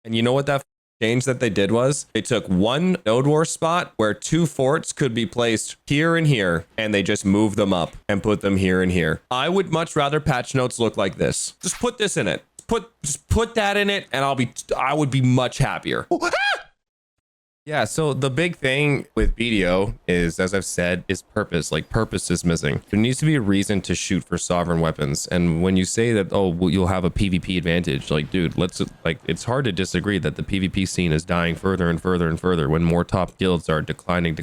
And you know what that change that they did was? They took one node war spot where 2 forts could be placed here and here, and they just moved them up and put them here and here. I would much rather patch notes look like this. Just put this in it. Just put that in it, and I would be much happier. Yeah, so the big thing with BDO is, as I've said, is purpose. Like, purpose is missing. There needs to be a reason to shoot for sovereign weapons. And when you say that, oh, well, you'll have a PvP advantage, like, dude, it's hard to disagree that the PvP scene is dying further and further and further when more top guilds are declining.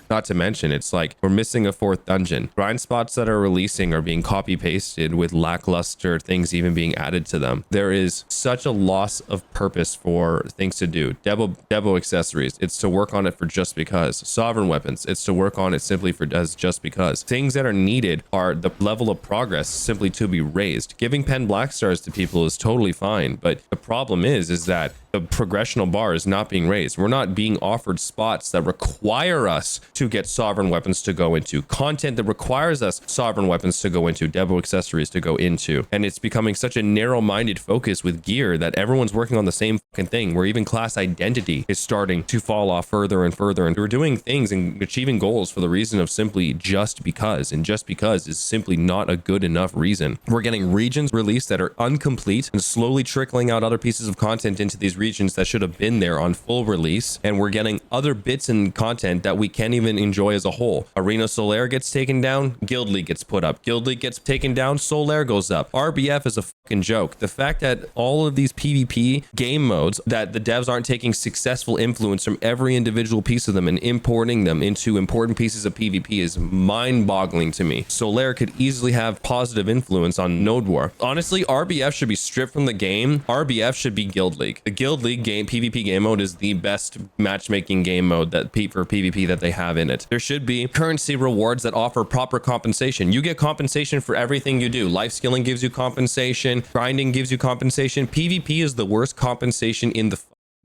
Not to mention, it's like we're missing a 4th dungeon. Grind spots that are releasing are being copy pasted with lackluster things even being added to them. There is such a loss of purpose for things to do. Devo accessories, it's to work on it for just because. Sovereign weapons, it's to work on it simply for as just because. Things that are needed are the level of progress simply to be raised. Giving pen black stars to people is totally fine, but the problem is that the progressional bar is not being raised. We're not being offered spots that require us to get sovereign weapons to go into, content that requires us sovereign weapons to go into, Devo accessories to go into. And it's becoming such a narrow-minded focus with gear that everyone's working on the same fucking thing, where even class identity is starting to fall off further and further. And we're doing things and achieving goals for the reason of simply just because, and just because is simply not a good enough reason. We're getting regions released that are incomplete and slowly trickling out other pieces of content into these regions that should have been there on full release, and we're getting other bits and content that we can't even enjoy as a whole. Arena Solaire gets taken down, Guild League gets put up. Guild League gets taken down, Solaire goes up. RBF is a fucking joke. The fact that all of these PvP game modes, that the devs aren't taking successful influence from every individual piece of them and importing them into important pieces of PvP is mind-boggling to me. Solaire could easily have positive influence on Node War. Honestly, RBF should be stripped from the game. RBF should be Guild League. The Guild League game PvP game mode is the best matchmaking game mode that for PvP that they have in it. There should be currency rewards that offer proper compensation. You get compensation for everything you do. Life skilling gives you compensation. Grinding gives you compensation. PvP is the worst compensation in the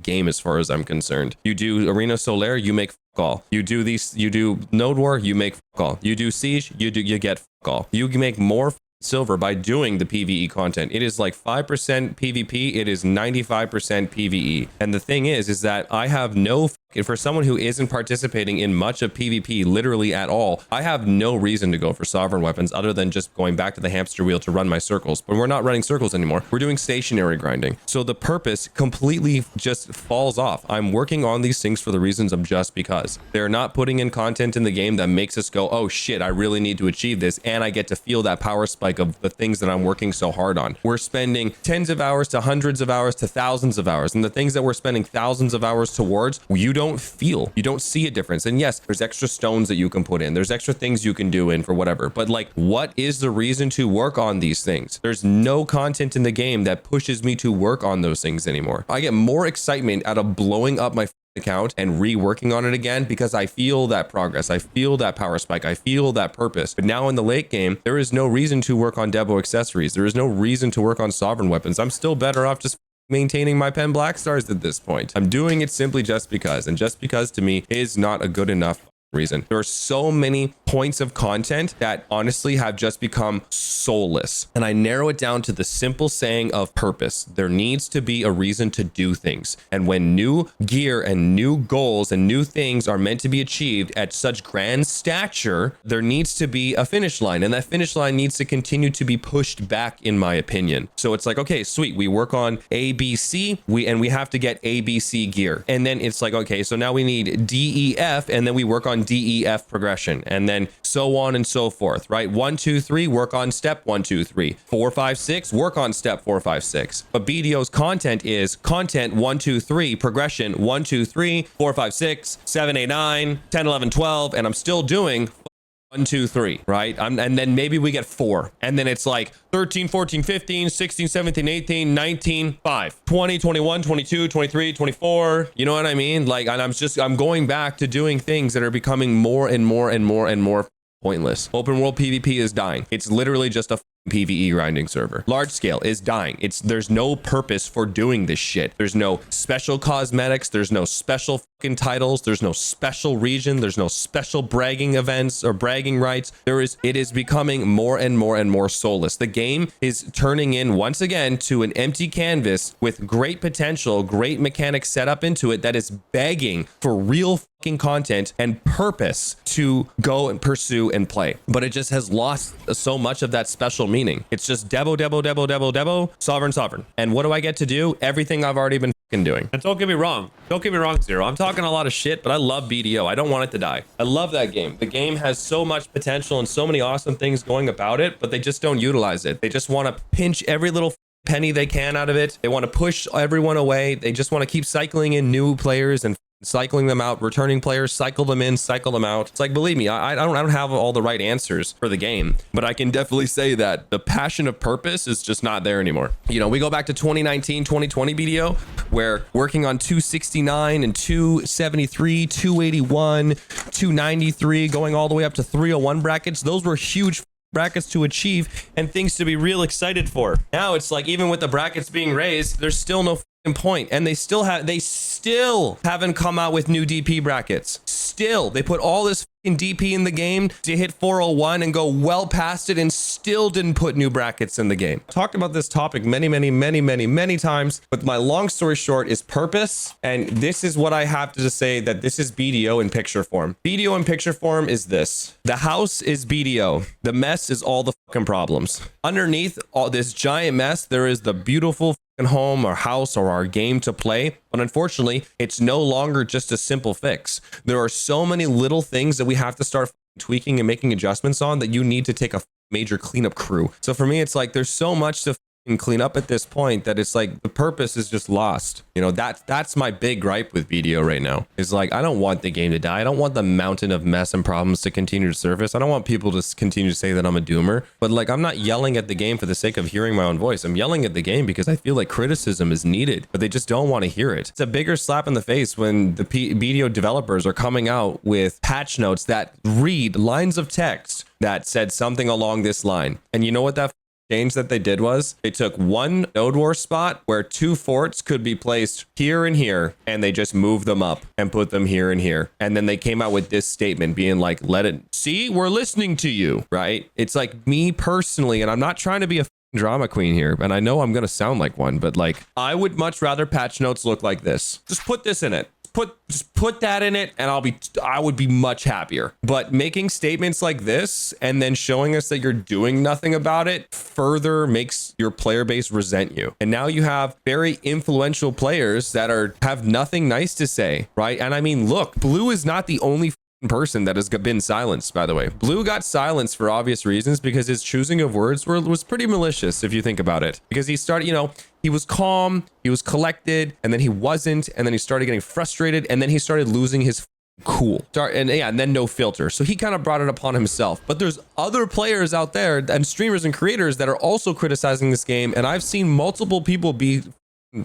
game as far as I'm concerned. You do Arena Solaire, you make fuck all. You do Node War, you make fuck all. You do Siege, you get fuck all. You make more silver by doing the PvE content. It is like 5% PvP, it is 95% PvE. And the thing is that I have no, for someone who isn't participating in much of PvP literally at all, I have no reason to go for sovereign weapons other than just going back to the hamster wheel to run my circles. But we're not running circles anymore. We're doing stationary grinding. So the purpose completely just falls off. I'm working on these things for the reasons of just because. They're not putting in content in the game that makes us go, oh shit, I really need to achieve this, and I get to feel that power spike of the things that I'm working so hard on. We're spending tens of hours to hundreds of hours to thousands of hours, and the things that we're spending thousands of hours towards, you don't see a difference. And yes, there's extra stones that you can put in, there's extra things you can do in for whatever, but like, what is the reason to work on these things? There's no content in the game that pushes me to work on those things anymore. I get more excitement out of blowing up my account and reworking on it again because I feel that progress, I feel that power spike, I feel that purpose. But now in the late game, there is no reason to work on Devo accessories, there is no reason to work on sovereign weapons. I'm still better off just maintaining my pen black stars at this point. I'm doing it simply just because, and just because to me is not a good enough reason. There are so many points of content that honestly have just become soulless, and I narrow it down to the simple saying of purpose. There needs to be a reason to do things, and when new gear and new goals and new things are meant to be achieved at such grand stature, there needs to be a finish line, and that finish line needs to continue to be pushed back, in my opinion. So it's like, okay, sweet, we work on ABC, we have to get ABC gear, and then it's like, okay, so now we need DEF, and then we work on DEF progression, and then so on and so forth, right? 1, 2, 3, work on step 1, 2, 3. 4, 5, 6, work on step 4, 5, 6. But BDO's content is content 1, 2, 3, progression 1, 2, 3, 4, 5, 6, 7, 8, 9, 10, 11, 12, and I'm still doing 1, 2, 3, right? And then maybe we get 4. And then it's like 13, 14, 15, 16, 17, 18, 19, 5, 20, 21, 22, 23, 24. You know what I mean? Like, and I'm going back to doing things that are becoming more and more and more and more pointless. Open world PvP is dying. It's literally just a PvE grinding server. Large scale is dying. There's no purpose for doing this shit. There's no special cosmetics. There's no special fucking titles. There's no special region. There's no special bragging events or bragging rights. It is becoming more and more and more soulless. The game is turning in once again to an empty canvas with great potential, great mechanics set up into it that is begging for real fucking content and purpose to go and pursue and play. But it just has lost so much of that special meaning. It's just Debo, sovereign. And what do I get to do? Everything I've already been fucking doing. And don't get me wrong, Zero. I'm talking a lot of shit, but I love BDO. I don't want it to die. I love that game. The game has so much potential and so many awesome things going about it, but they just don't utilize it. They just want to pinch every little penny they can out of it. They want to push everyone away. They just want to keep cycling in new players and cycling them out, returning players, cycle them in, cycle them out. It's like, believe me, I don't have all the right answers for the game, but I can definitely say that the passion of purpose is just not there anymore. You know, we go back to 2019, 2020 BDO, where working on 269 and 273, 281, 293, going all the way up to 301 brackets. Those were huge brackets to achieve and things to be real excited for. Now it's like, even with the brackets being raised, there's still no point, and they still haven't come out with new DP brackets. Still, they put all this DP in the game to hit 401 and go well past it, and still didn't put new brackets in the game. I talked about this topic many times, but my long story short is purpose, and this is what I have to say, that this is BDO in picture form. BDO in picture form is this. The house is BDO. The mess is all the fucking problems. Underneath all this giant mess, there is the beautiful home or house or our game to play, but unfortunately it's no longer just a simple fix. There are so many little things that we have to start tweaking and making adjustments on that you need to take a major cleanup crew. So for me, it's like there's so much to clean up at this point that it's like the purpose is just lost. You know, that's my big gripe with BDO right now. Is like, I don't want the game to die. I don't want the mountain of mess and problems to continue to surface. I don't want people to continue to say that I'm a doomer, but like, I'm not yelling at the game for the sake of hearing my own voice. I'm yelling at the game because I feel like criticism is needed, but they just don't want to hear it. It's a bigger slap in the face when the BDO developers are coming out with patch notes that read lines of text that said something along this line. And you know what that change that they did was? They took one node war spot where two forts could be placed here and here, and they just moved them up and put them here and here. And then they came out with this statement being like, let it see, we're listening to you, right? It's like, me personally, and I'm not trying to be a drama queen here, and I know I'm gonna sound like one, but like, I would much rather patch notes look like this. Just put this in it. Just put that in it, and I would be much happier. But making statements like this and then showing us that you're doing nothing about it further makes your player base resent you. And now you have very influential players that have nothing nice to say, right? And I mean, look, Blue is not the only person that has been silenced, by the way. Blue got silenced for obvious reasons because his choosing of words was pretty malicious, if you think about it. Because he started, you know, he was calm, he was collected, and then he wasn't, and then he started getting frustrated, and then he started losing his cool. And then no filter. So he kind of brought it upon himself. But there's other players out there and streamers and creators that are also criticizing this game, and I've seen multiple people be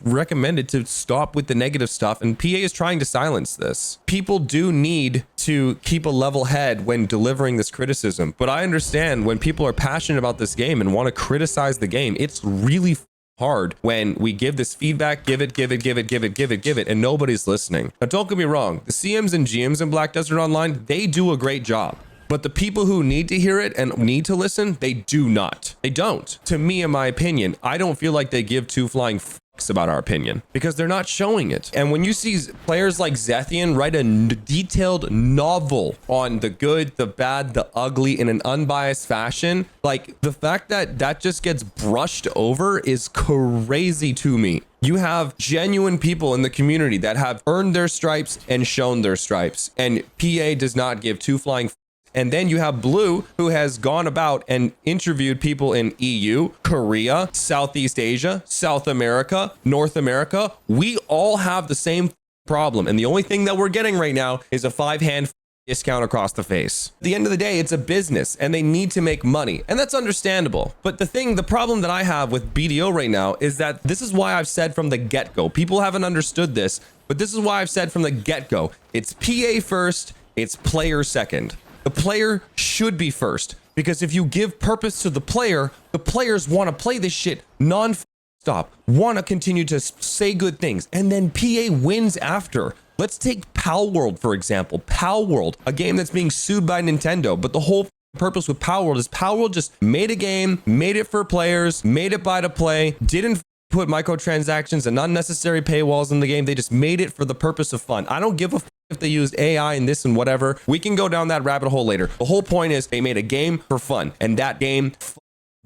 recommended to stop with the negative stuff, and PA is trying to silence this. People do need to keep a level head when delivering this criticism, but I understand when people are passionate about this game and want to criticize the game, it's really hard when we give this feedback, give it, and nobody's listening. Now, don't get me wrong, the CMs and GMs in Black Desert Online, they do a great job. But the people who need to hear it and need to listen, they do not. They don't. To me, in my opinion, I don't feel like they give two flying fucks about our opinion because they're not showing it. And when you see players like Zethian write a detailed novel on the good, the bad, the ugly in an unbiased fashion, like the fact that that just gets brushed over is crazy to me. You have genuine people in the community that have earned their stripes and shown their stripes, and PA does not give two flying fucks. And then you have Blue, who has gone about and interviewed people in EU, Korea, Southeast Asia, South America, North America. We all have the same problem. And the only thing that we're getting right now is a 5-hand discount across the face. At the end of the day, it's a business and they need to make money. And that's understandable. But the problem that I have with BDO right now is that this is why I've said from the get-go, people haven't understood this, but this is why I've said from the get-go, it's PA first, it's player second. The player should be first. Because if you give purpose to the players want to play this shit non-stop, want to continue to say good things, and then PA wins after. Let's take Pal World, for example. Pal World, a game that's being sued by Nintendo, but the whole purpose with Pal World is Pal World just made a game, made it for players, made it buy to play, didn't put microtransactions and unnecessary paywalls in the game. They just made it for the purpose of fun. I don't give a if they used AI and this and whatever. We can go down that rabbit hole later. The whole point is they made a game for fun, and that game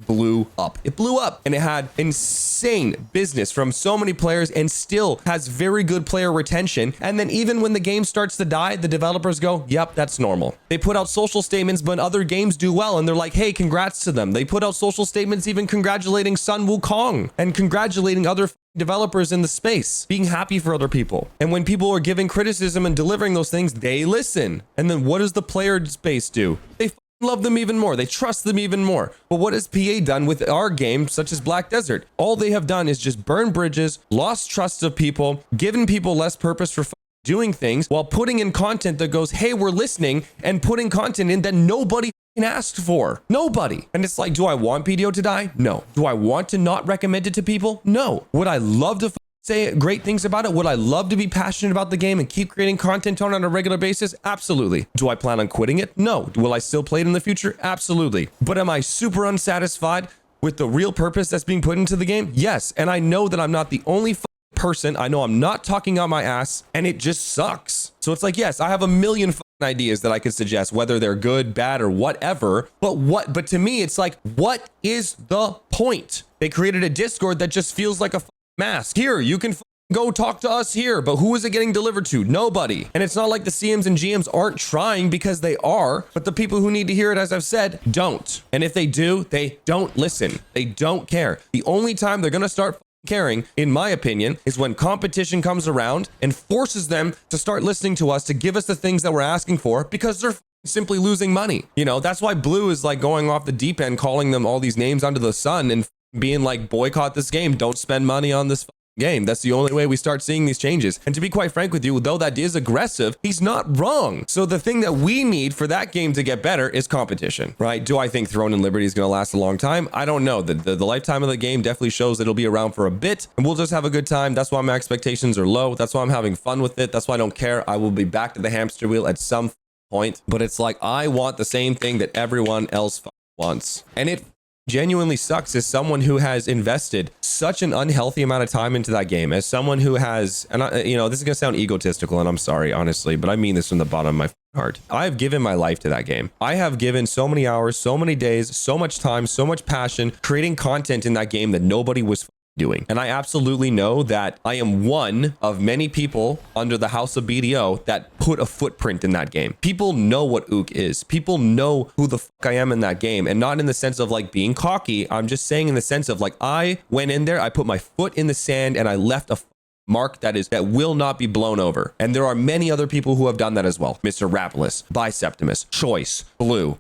blew up. It blew up, and it had insane business from so many players and still has very good player retention. And then even when the game starts to die, the developers go, yep, that's normal. They put out social statements when other games do well, and they're like, hey, congrats to them. They put out social statements even congratulating Sun Wukong and congratulating other developers in the space, being happy for other people. And when people are giving criticism and delivering those things, they listen. And then what does the player space do? They love them even more. They trust them even more. But what has PA done with our game, such as Black Desert? All they have done is just burn bridges, lost trust of people, given people less purpose for doing things, while putting in content that goes, hey, we're listening, and putting content in that nobody asked for. Nobody. And it's like, do I want PDO to die? No. Do I want to not recommend it to people? No. Would I love to say great things about it? Would I love to be passionate about the game and keep creating content on a regular basis? Absolutely. Do I plan on quitting it? No. Will I still play it in the future? Absolutely. But am I super unsatisfied with the real purpose that's being put into the game? Yes. And I know that I'm not the only person. I know I'm not talking out my ass, and it just sucks. So it's like, yes, I have a million ideas that I could suggest, whether they're good, bad, or whatever. But to me, it's like, what is the point? They created a Discord that just feels like a mask. Here, you can go talk to us here, but who is it getting delivered to? Nobody. And it's not like the CMs and GMs aren't trying, because they are, but the people who need to hear it, as I've said, don't. And if they do, they don't listen. They don't care. The only time they're going to start caring, in my opinion, is when competition comes around and forces them to start listening to us, to give us the things that we're asking for, because they're simply losing money. You know, that's why Blue is like going off the deep end, calling them all these names under the sun and being like, boycott this game, don't spend money on this game. That's the only way we start seeing these changes. And to be quite frank with you, though that is aggressive, he's not wrong. So the thing that we need for that game to get better is competition, right? Do I think Throne and Liberty is going to last a long time? I don't know. The lifetime of the game definitely shows that it'll be around for a bit, and we'll just have a good time. That's why my expectations are low. That's why I'm having fun with it. That's why I don't care. I will be back to the hamster wheel at some point, but it's like, I want the same thing that everyone else wants. And it genuinely sucks as someone who has invested such an unhealthy amount of time into that game, as someone who has, and you know, this is gonna sound egotistical, and I'm sorry, honestly, but I mean this from the bottom of my heart. I have given my life to that game. I have given so many hours, so many days, so much time, so much passion, creating content in that game that nobody was doing. And I absolutely know that I am one of many people under the House of BDO that put a footprint in that game. People know what Ook is. People know who the fuck I am in that game, and not in the sense of like being cocky. I'm just saying in the sense of like, I went in there, I put my foot in the sand, and I left a mark that will not be blown over. And there are many other people who have done that as well. Mr. Rapolis, Biceptimus, Choice, Blue,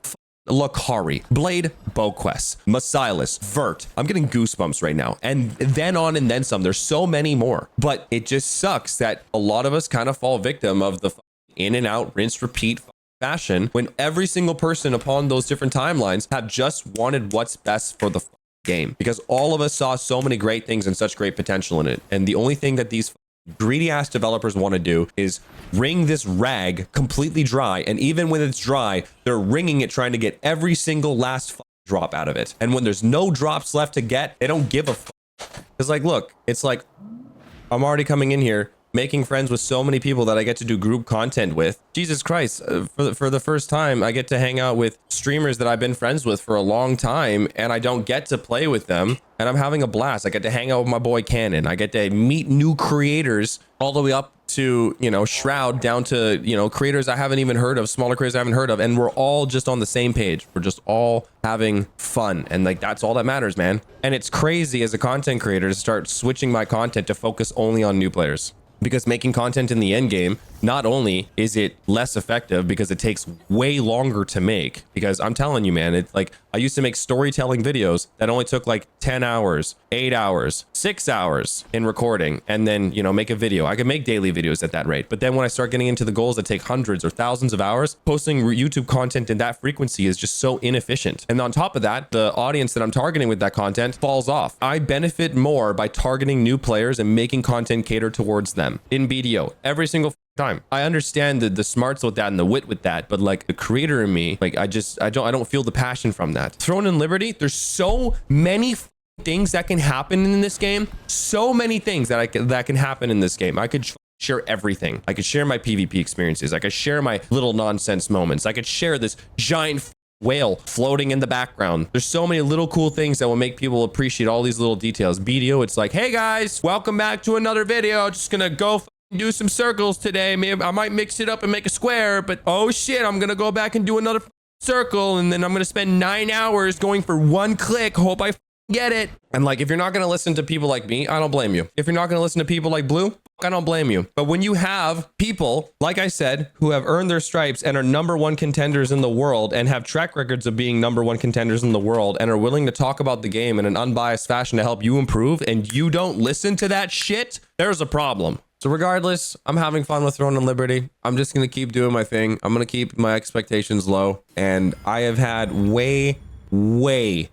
Lakari, Blade, Boquest, Masilis, Vert. I'm getting goosebumps right now. And then on and then some. There's so many more. But it just sucks that a lot of us kind of fall victim of the in and out, rinse, repeat fashion, when every single person upon those different timelines have just wanted what's best for the game. Because all of us saw so many great things and such great potential in it. And the only thing that these greedy ass developers want to do is wring this rag completely dry, and even when it's dry, they're wringing it trying to get every single last drop out of it. And when there's no drops left to get, they don't give a it's like, look, it's like, I'm already coming in here making friends with so many people that I get to do group content with. Jesus Christ, for the first time, I get to hang out with streamers that I've been friends with for a long time, and I don't get to play with them, and I'm having a blast. I get to hang out with my boy Cannon. I get to meet new creators all the way up to, you know, Shroud, down to, you know, creators I haven't even heard of, smaller creators I haven't heard of, and we're all just on the same page. We're just all having fun, and like, that's all that matters, man. And it's crazy as a content creator to start switching my content to focus only on new players. because making content in the end game, not only is it less effective because it takes way longer to make, because I'm telling you, man, it's like I used to make storytelling videos that only took like 10 hours, 8 hours, 6 hours in recording, and then, you know, make a video. I could make daily videos at that rate. But then when I start getting into the goals that take hundreds or thousands of hours, posting YouTube content in that frequency is just so inefficient. And on top of that, the audience that I'm targeting with that content falls off. I benefit more by targeting new players and making content cater towards them in BDO every single time. I understand the smarts with that and the wit with that, but like the creator in me, like I don't feel the passion from that. Throne and Liberty, there's so many things that can happen in this game. So many things that can happen in this game. I could share everything. I could share my PvP experiences. I could share my little nonsense moments. I could share this giant whale floating in the background. There's so many little cool things that will make people appreciate all these little details. BDO, it's like, hey guys, welcome back to another video. Just gonna go do some circles today. Maybe I might mix it up and make a square, but oh shit, I'm gonna go back and do another circle, and then I'm gonna spend 9 hours going for one click. Hope I get it. And like, if you're not gonna listen to people like me, I don't blame you. If you're not gonna listen to people like Blue, I don't blame you. But when you have people, like I said, who have earned their stripes and are #1 contenders in the world and have track records of being #1 contenders in the world and are willing to talk about the game in an unbiased fashion to help you improve, and you don't listen to that shit, there's a problem. So regardless, I'm having fun with Throne and Liberty. I'm just going to keep doing my thing. I'm going to keep my expectations low. And I have had way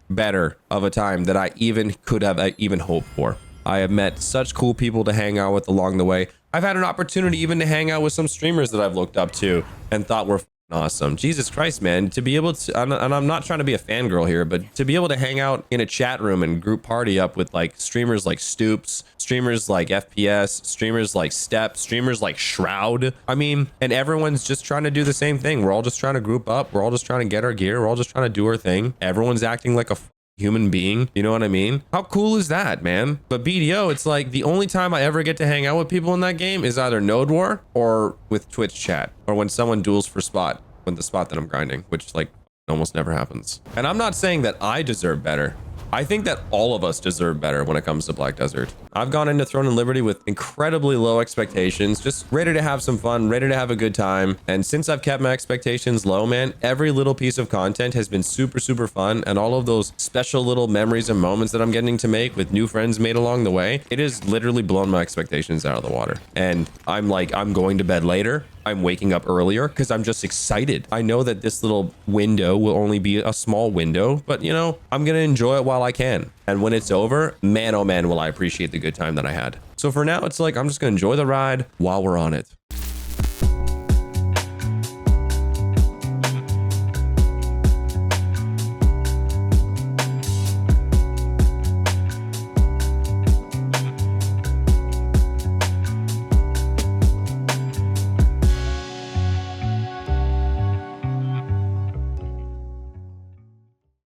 better of a time than I even could have even hoped for. I have met such cool people to hang out with along the way. I've had an opportunity even to hang out with some streamers that I've looked up to and thought were awesome. Jesus Christ, man, to be able to, and I'm not trying to be a fangirl here, but to be able to hang out in a chat room and group party up with like streamers like Stoops, streamers like FPS, streamers like Step, streamers like Shroud. I mean, and everyone's just trying to do the same thing. We're all just trying to group up. We're all just trying to get our gear. We're all just trying to do our thing. Everyone's acting like a human being. You know what I mean? How cool is that, man? But BDO, it's like the only time I ever get to hang out with people in that game is either Node War or with Twitch chat, or when someone duels for spot, with the spot that I'm grinding, which like almost never happens. And I'm not saying that I deserve better. I think that all of us deserve better when it comes to Black Desert. I've gone into Throne and Liberty with incredibly low expectations, just ready to have some fun, ready to have a good time. And since I've kept my expectations low, man, every little piece of content has been super fun. And all of those special little memories and moments that I'm getting to make with new friends made along the way, it has literally blown my expectations out of the water. And I'm like, I'm going to bed later. I'm waking up earlier because I'm just excited. I know that this little window will only be a small window, but you know, I'm going to enjoy it while I can. And when it's over, man, oh man, will I appreciate the good time that I had. So for now, it's like, I'm just going to enjoy the ride while we're on it.